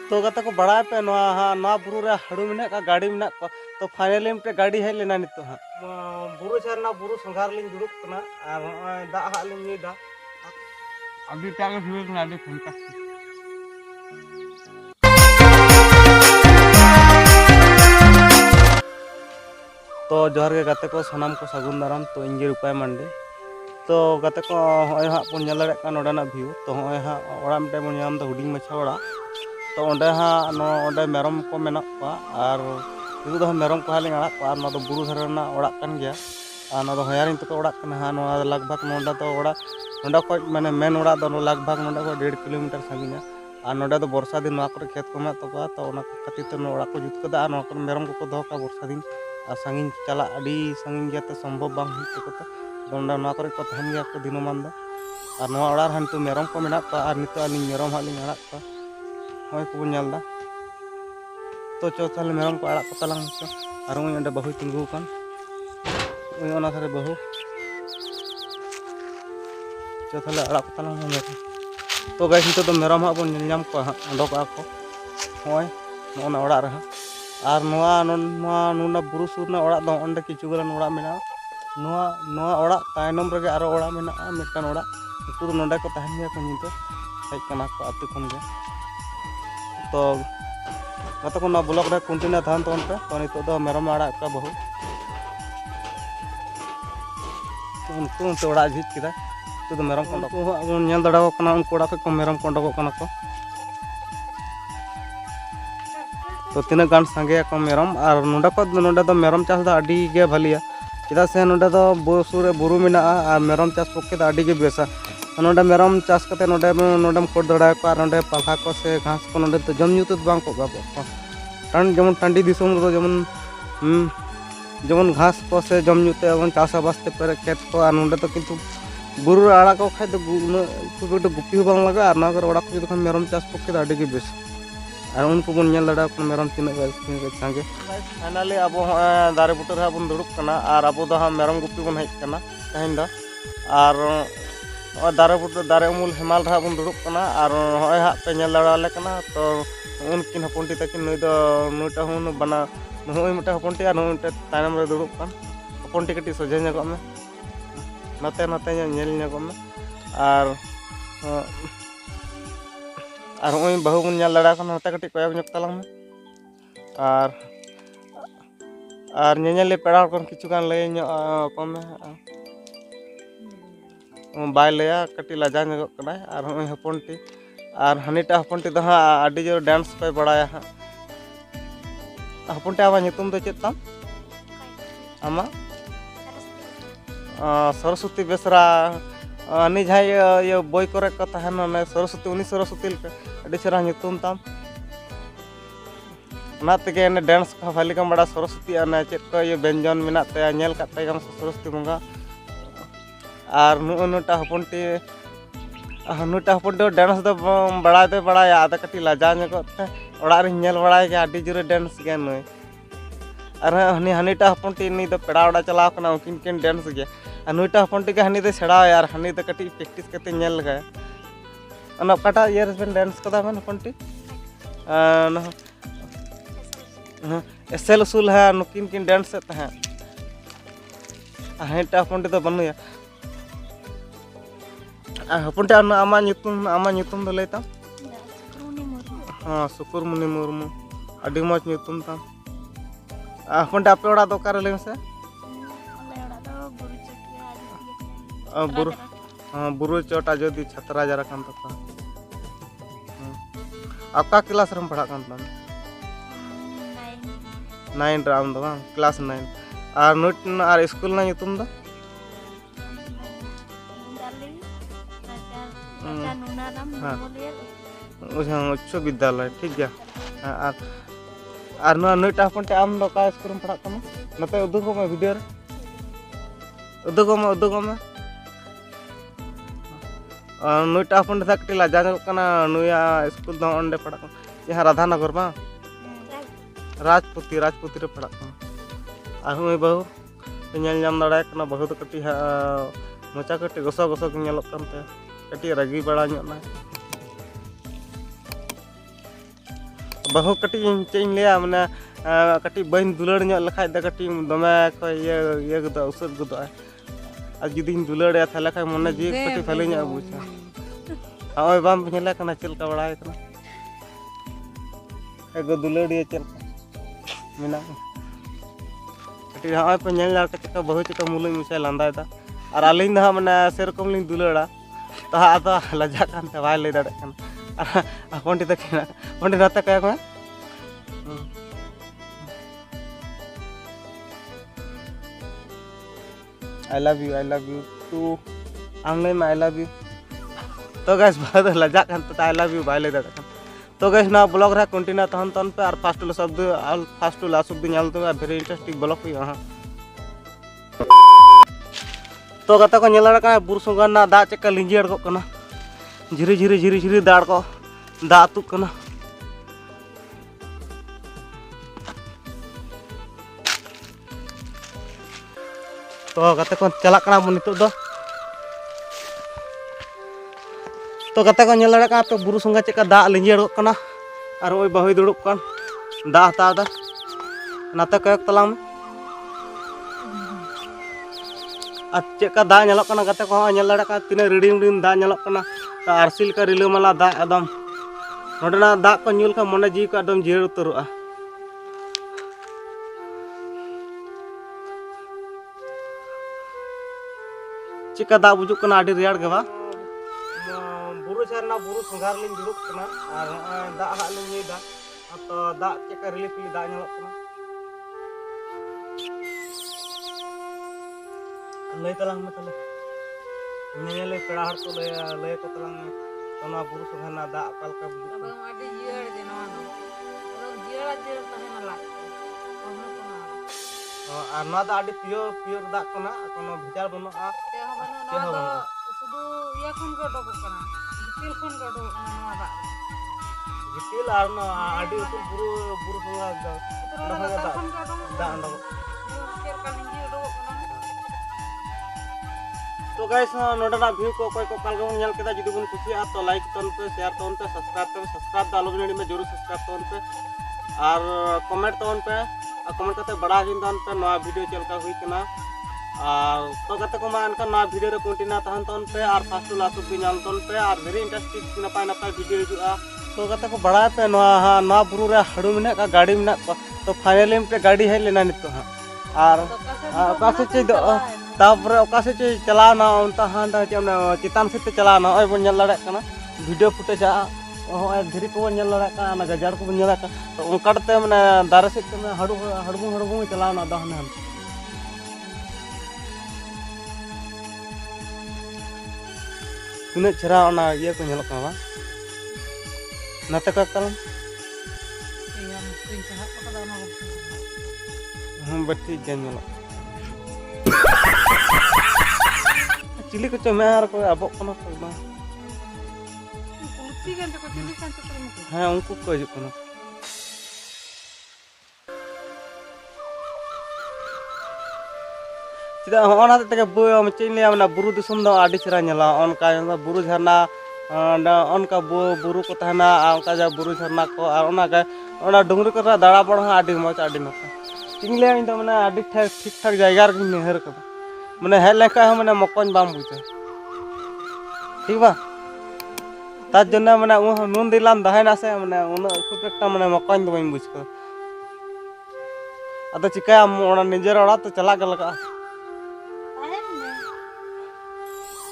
तो गाते को बड़ा पे नवा बुरु रे हड़ू मेना का गाड़ी मेना को तो फाइनली मिटे गाड़ी हेज लेना नितो हा बुरु चरना बुरु संघार लिंग दुरुक कना और दा हा लिंग दा अभी टागे भिउ कना अभी फैंटास्टिक। तो जोहार के गाते को सनाम को सागुन दाराम तो इंगे रुपाय मंडे तो गाते को होय हा पन नेल दाड़े का नोडाना भिउ तो होय हा ओड़ा मिटे बन नाम द हुडिंग मछा ओड़ा तो ओंडे हा ओंडे मेरम को मेना को और इदु दो मेरम को हालिंग आड़ा को और ना दो बुरु धरना ओड़ा कन गया और ना दो हयारिन तो ओड़ा कन हा नो लगभग नोडा तो ओड़ा नोडा को माने मेन ओड़ा दो लगभग नोडा को 1.5 किलोमीटर सागिना और नोडा दो वर्षा दिन मा करे खेत को मा तो ओना खातिर तो ओड़ा को जुत कदा नो को मेरम को दो का वर्षा दिन और सांगिन चला अड़ी सांगिन गया तो संभव बांग हुई को तो ओंडा ना करे को तहन गया को दिनमान दो और नवा ओड़ा हन तो मेरम को मेना को और नितो आलिंग मेरम हालिंग आड़ा को होय को नेल दा तो चो ताले मेरम को आड़ा को तलांग तो और उन ओंडे बहु तिंगु कान उन ओना थारे बहु चो ताले आड़ा को तलांग में तो गाइस नितो तो मेरम हा बन नेल को हा ओडोक को होय नोना ओड़ा रे और नोना बुरु सुरना ओड़ा दो ओंडे किछु गलन ओड़ा मेना नोआ ओड़ा तायनम रगे आरो ओड़ा मेना मिटन ओड़ा उनको नोडे को तहन गया को नितो हेज कना को आतु खन गया तो गत को ना ब्लॉक रे कंटिन्यू थान तो उनपे तो नितो दो मेरम आड़ा का बहु तो उनको ओड़ा झिज किदा तो मेरम को नेल दड़ाव कना उनको ओड़ा को मेरम को डको कना को तो तीना गान संगे को मेरम और नोडे दो मेरम चास दा अडी गे भलिया चेदा से नोडे दो बोसुरे बुरु मेना और मेरम चास पक्के दा अडी गे बेसा नोडे मेरम चास कते नोडेम कोड दड़ा को और नोडे पाला को से घास को नोडे तो जम ᱧᱩ तो बांग को गाबो टान जमन टांडी दिसोम रो जमन घास को से जम ᱧᱩ ते अपन चासा बास्ते पर खेत को और नोडे तो किंतु बुरु आड़ा को खाय तो गुपी बांग लगा और ना कर ओड़ा को तो मेरम चास पक्के दा अडी गे बेस और उनको बन नेल दड़ा को मेरम तीना संगे फाइनली अब दारे बुटे रे बन दुड़ुक कना और अब दो मेरम गुपी बन हेज कना तहन दो और दारे उमुल हेमाल रे बन दुड़ुक कना और होय हा पे नेल दड़ा ले कना तो उनकिन हपनटी तकिन नुईटा हुन बना नुई मिटे हपनटी और नुई मिटे तायनम रे दुड़ुक कन हपनटी कटी सोजे ᱧगो में नते नते नेल ᱧगो में और होय बहु बन नेल दड़ा कना नते कटी कोयब ᱧक तलांग में और नेनेले पेड़ा कोन किछु गान लय को में बाय लया कटी लाजा ᱧगो कना और होय हपनटी और हनीटा हपनटी दो अडी जो डांस पे बड़ाया हपनटी आमा नितुम दो चेत ताम आमा सरस्वती बेसरा अनि जाय ये बय करे को तहन ने सरस्वती उनी सरस्वती अडी चरा नितुम ताम ना तेगे ने डांस का भाली का बड़ा सरस्वती अने चेत को ये व्यंजन मेना ते नेल काते गम सरस्वती बंगा और नुटा हपनटी डांस दो बड़ा आदा कटी लाजा ᱧगोते ओड़ा रे नेल बड़ाय के अडी जुरे डांस गया नय और हनीटा हपनटी नी दो पेड़ा ओड़ा चलाव कना उनकिन किन डांस गया और नुईटा हपनटी के हनी दो छड़ा यार हनी दो कटी प्रैक्टिस करते नेल गया अन काटा यार बन डांस कदा मन हपनटी एसेल उसूल है नुकिन किन डांस है हनीटा हपनटी तो बनुया हपनटी आमा ᱧᱩᱛᱩᱢ दो लैता हाँ सुकुरमुनि मुर्मू अडी मज ᱧᱩᱛᱩᱢ ताम हपनटी आपे ओड़ा दो करे ले से बुरु बुरु चोटा जदी छतरा जरा कान तका आपका क्लास रम पढ़ा कान ताम 9 राम दो क्लास 9 और नोट और स्कूल ना ᱧᱩᱛᱩᱢ दो उच्च विद्यालय ठीक गया और नईटा हपनटी आम दो का स्कूल में पढ़ा कमा नते उदुगो में वीडियो रे उदुगो में नईटा हपनटी दा कटी लाजा कना नुया स्कूल दो ओंडे पढ़ा कमा यहाँ राधानगर बा राजपुती रे पढ़ा कमा और हुई बहु नेल नाम दड़ा कना बहु तो कटी मोचा कटी गसो गसो के नेलक कनते कटी रगी बड़ा ᱧᱚᱜ ना बहु कटी चें लिया माने कटी बन दुलड़ ᱧᱚᱜ ᱞᱮᱠᱷᱟᱡ ᱫᱚ ᱠᱟᱹᱴᱤᱡ ᱫᱚᱢᱮ ᱠᱚ ᱤᱭᱟᱹ ᱜᱚᱫᱚᱜ ᱩᱥᱟᱹᱫ ᱜᱚᱫᱚᱜᱼᱟ ᱟᱨ ᱡᱩᱫᱤᱧ ᱫᱩᱞᱟᱹᱲᱮᱭᱟ ᱛᱟᱦᱞᱮ ᱠᱷᱟᱡ ᱢᱚᱱᱮ ᱡᱤᱣᱤ ᱠᱟᱹᱴᱤᱡ ᱵᱷᱟᱹᱞᱤ ᱧᱚᱜ ᱵᱩᱡᱷᱟᱹᱜᱼᱟ ᱦᱚᱸᱜᱼᱚᱭ ᱵᱟᱢ ᱧᱮᱞᱮ ᱠᱟᱱᱟ ᱪᱮᱫ ᱞᱮᱠᱟ ᱵᱟᱲᱟᱭ ᱠᱟᱱᱟ ᱮᱜᱚ ᱫᱩᱞᱟᱹᱲᱤᱭᱟᱹ ᱪᱮᱫ ᱞᱮᱠᱟ ᱢᱮᱱᱟᱜᱼᱟ कटी हाँ पे चेका बहु चेका मुलुज मुछाई लांदायदा और आलिंग दो माने सेरकम लिंग दुलड़ा तो आदो लजा कानते बाय लई दाड़े कान पंडित तकिना पंडित नाते कया को आई लव यू टू आम लई मा आई लव यू तो गाइस बाद लजा कानते आई लव यू बाय लई दाड़े कान तो गाइस ना ब्लॉग रे कंटिन्यू तहन तन पे और फास्ट शब्द लास्ट शब्द ᱧᱮᱞ तो वेरी इंटरेस्टिंग ब्लॉग हुई हां तो गता को ᱧᱮᱞ ᱨᱟᱠᱟ ᱵᱩᱨᱩ ᱥᱚᱸᱜᱟ ᱨᱮᱱᱟᱜ ᱫᱟᱜ ᱪᱮᱠᱟ ᱞᱤᱸᱡᱤ ᱟᱲᱜᱚᱜ ᱠᱟᱱᱟ ঝিরি ঝিরি ᱫᱟᱜ ᱠᱚ ᱫᱟᱜ ᱟᱹᱛᱩᱜ ᱠᱟᱱᱟ तो गते को चला कना बन नितो दो तो गते को ᱧᱮᱞ ᱨᱟᱠᱟ पे बुरु संगा चेका दाग लिंजी अड़गोग कना और ओई बहुई दुड़ुब कान दाग हताव दा नाते कयक तलांग और चेका दाग ᱧᱮᱞᱚᱜ कना गते को ᱧᱮᱞ ᱨᱟᱠᱟ तिना रिडिंग दाग ᱧᱮᱞᱚᱜ कना आरसिल का रिलामाला दाग एकदम नोडेना दाग को ᱧᱩᱞ का मने जीव का एकदम जियर उतरुआ चेका दाग बुजुक कना आडी रियाड़ गे बा बुरु झरना बुरु संघार लिंग दुड़ुब कना और दाग हाग लिंग ᱧᱩᱭदा तो दाग चेका रिलीफ ली दाग ᱧᱮᱞᱚᱜ कना लई तलांग में तले ᱧᱮᱞᱮ पेड़ा हर को लय को तलांग में तोना बुरु संघारना दाग अकालका बुजुक अब आडी जियर दे नवा नो एकदम जियर तहना लाग और ना दा आडी प्योर दाग कना कोनो भिजार बनुआ ते हबनो नवा दो सुदु या खन को डको कना गितिल खन को डको कना नवा दा गितिल और ना आडी उतुल बुरु संघार दा खन को डको दा अंडो चेर का लिंजी डको कना तो गाइस नोडना व्यू को कोई को कालगा ᱧᱮᱞ केदा जुदी बन कुसिया तो लाइक तन पे शेयर तन पे सब्सक्राइब दा आलो में जरूर सब्सक्राइब तन पे और कमेंट तन पे कमेंट करते बड़ा दिन तन पे नवा वीडियो चलका हुई कना और तो गते को मा अनका नवा वीडियो रे कंटिन्यू तहन तन पे और फास्ट लास्ट भी ᱧᱟᱢ तन पे और वेरी इंटरेस्टिंग नपाय वीडियो हिजुआ तो गते को बड़ा पे नवा बुरु रे हड़ू में का गाड़ी में तो फाइनली पे गाड़ी हेज लेना नितो हां और कासे चे तापर ओकासे चे चलाना उनता हां चितान से चलाना ओय बन ᱧᱮᱞ दाड़े कना वीडियो फुटेज होय धीरी को बन ᱧᱮल दाड़े कना गजार को बन ᱧᱮल दाड़े तो उनकाते माने दारे से हड़बू चलाना दहन हम तिना छरा ओना ये को ᱧᱮᱞᱚᱜ कना नाते का तलाम या मुस्लिम का पकड़ा ना हम बठी ᱧᱮᱞᱚᱜ चिली को चमेर को अबक कना को बा कुलती गन को चिली कान तो मुके हां उनको को हिजुक कना चिदा होना तके बो चिली हमना बुरु दिसम दो आडी चरा ᱧᱮᱞᱟ अनका बुरु झरना अनका बुरु को तहना अनका जा बुरु झरना को और ओना डुंगरी को दाड़ा बड़ आडी मज आडी नका चिंगले इन तो माने आडी ठीक ठाक जायगा रे नेहर का माने हेल लेका माने मकन बाम बुझा ठीक बा तार जन्ना माने नुन दिलाम दहना से माने उन खूब एकटा माने मकन दो बुझ को अद चिका ओना निजर ओड़ा तो चला गल का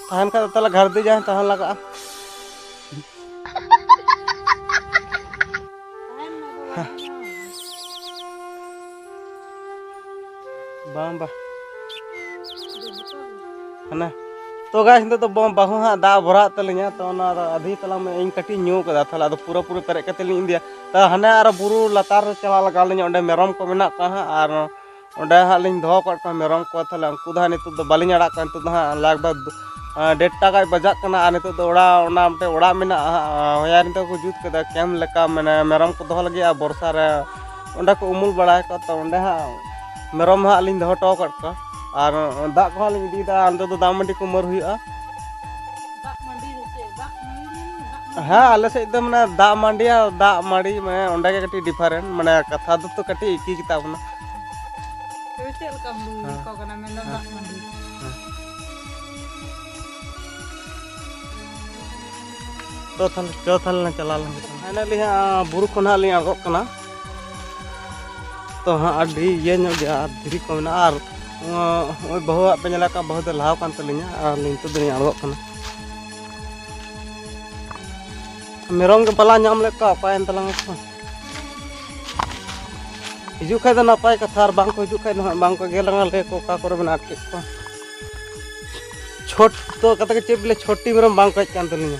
तहन का तला घर दे जाए तहन लगा बाम बा है तो गाइस तो बाहू हाँ दा भरा तलिया तो अधी तला में इन कटी ᱧᱩ कदा थाला पूरा पेरे कते लिंग इंदिया तो हने आर बुरु लतार चला लगा लिंग ओंडे मेरम को मेना का हां और ओंडे हां लिंग दो को मेरम को थाला उनको दा नितो दो बालिंग अड़ा का नितो हां लगभग 1.5 टाका बजा कना आ नितो दो ओड़ा ओना मते ओड़ा मेना होया नितो को जुत कदा कैम लेका माने मेरम को दो लगे बरसा रे ओंडे को उमुल बड़ा को तो ओंडे हां मेरम हां लिंग दो टो का और दाग को लिंग दी दा अंदर तो दाम मंडी को मर हुआ दाग मंडी से दाग मंडी हाँ आले से एकदम ना दाग मांडी मैं ओंडा के कटी डिफरेंट माने कथा तो कटी एक ही किताब ना चल कम लू को कना में ना मंडी तो थल ना चला लंगे फाइनली हाँ बुरु को ना लिया आगोग कना तो हाँ अभी ये नो गया धीरी को ना और बहु पे नला का बहुत लाव कान तलिया और निंतु दिन आगोग कना मेरम के पला नाम लेका पायन तलांग को हिजु खाय द नपाय कथा और बांग को हिजु खाय न बांग को गेलंगा ले को का करे बना के को छोट तो कत के चेपले छोटी मेरम बांग को कान तलिया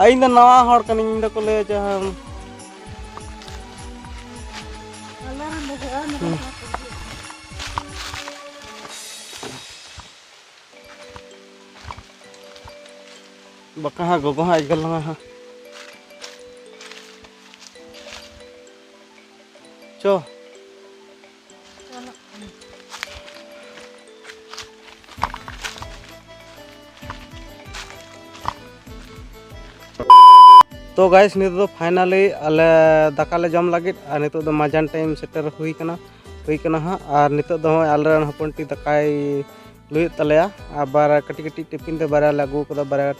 आई न नवा हड़ कन इन द को ले जहां बका गोगो हाँ इगल हाँ चो तो गाइस नित दो फाइनली आले दाकाले जम लगित और नित दो मजान टाइम सेटर हुई कना हाँ और नित दो आलरन हपनटी दाकाय लुई तलेया आबार कटी कटी टिफिन ते बारा लागू कदा बारा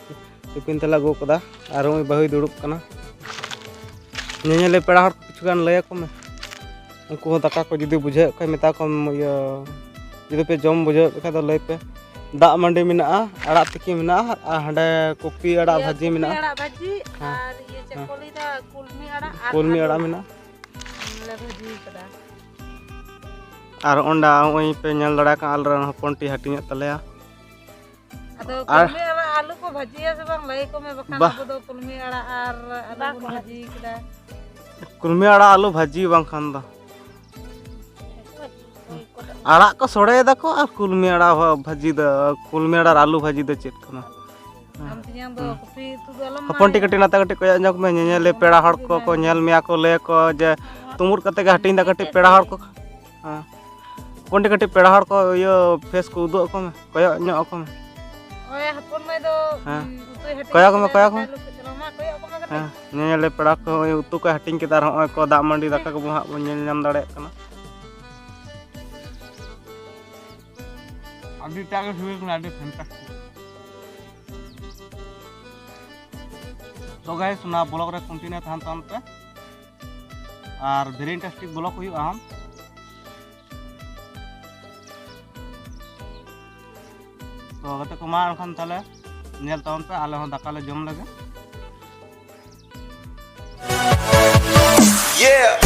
टिफिन ते लागू कदा और उई बहु दुड़ुब कना नेले पेड़ा हर किछु गान लय को में उनको दाका को जुदी बुझे खै मेता को जुदी पे जम बुझे खै दो लय पे दाग मंडी मिना आड़ा तिकी मिना हांडे कोपी आड़ा भाजी मिना आड़ा भाजी और ये चकोली दा कुलमी आड़ा मिना ले भाजी कदा और ओंडा ओई पे नल लड़ा का आलरन हपनटी हटिया तलेया अदो कुलमी आड़ा आलू को भाजी से बांग लय को में बखान अब दो कुलमी आड़ा और आलू भाजी कदा कुलमी आड़ा आलू भाजी बांग खान दा आड़ा को सोड़े दा को और कुलमी आड़ा भाजी दा कुलमी आड़ा आलू भाजी दा चेत कना हम तिया दो कॉफी तू दलम हपनटी कटी नाता कटी को जक में नेले पेड़ा हड़ को नेल मिया को ले को जे तुमुर कते के हटिन दा कटी पेड़ा हड़ को हां हपनटी कटी पेड़ा हड़ को यो फेस को उदो को में कोय न्यो को में ओए हपन में दो उतु हटिन कोया को में चलमा कोया को में हां नेले पेड़ा को उतु को हटिन के दार होय को दा मंडी दाका को हा नेल नाम दाड़े कना अभी टागे हुए को आदि फैंटास्टिक तो गाइस ना ब्लॉग रे कंटिन्यू थान पे और वेरी इंटरेस्टिंग ब्लॉग हुई हम तो गते को मा खान ताले नेल तावन पे आले हो दाका ले जम लगे Yeah.